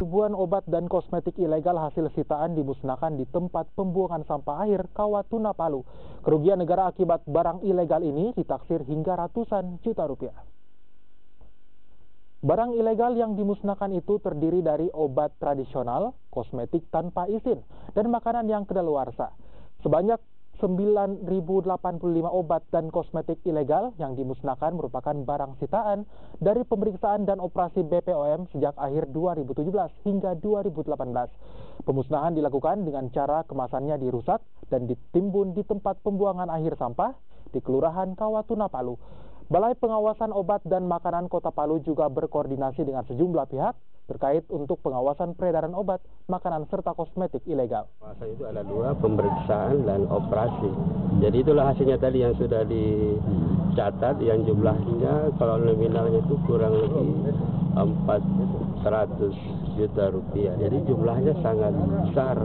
Ribuan obat dan kosmetik ilegal hasil sitaan dimusnahkan di tempat pembuangan sampah akhir Kawatuna, Palu. Kerugian negara akibat barang ilegal ini ditaksir hingga ratusan juta rupiah. Barang ilegal yang dimusnahkan itu terdiri dari obat tradisional, kosmetik tanpa izin, dan makanan yang kedaluarsa. Sebanyak 9.085 obat dan kosmetik ilegal yang dimusnahkan merupakan barang sitaan dari pemeriksaan dan operasi BPOM sejak akhir 2017 hingga 2018. Pemusnahan dilakukan dengan cara kemasannya dirusak dan ditimbun di tempat pembuangan akhir sampah di Kelurahan Kawatuna, Palu. Balai Pengawasan Obat dan Makanan Kota Palu juga berkoordinasi dengan sejumlah pihak terkait untuk pengawasan peredaran obat, makanan, serta kosmetik ilegal. Pengawasan itu ada dua, pemeriksaan dan operasi. Jadi itulah hasilnya tadi yang sudah dicatat, yang jumlahnya kalau nominalnya itu kurang lebih 400 juta rupiah. Jadi jumlahnya sangat besar.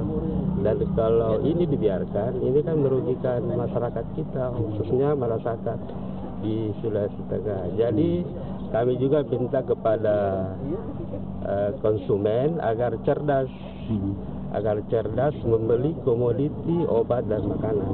Dan kalau ini dibiarkan, ini kan merugikan masyarakat kita, khususnya masyarakat di Sulawesi Tengah. Jadi kami juga minta kepada konsumen agar cerdas membeli komoditi obat dan makanan.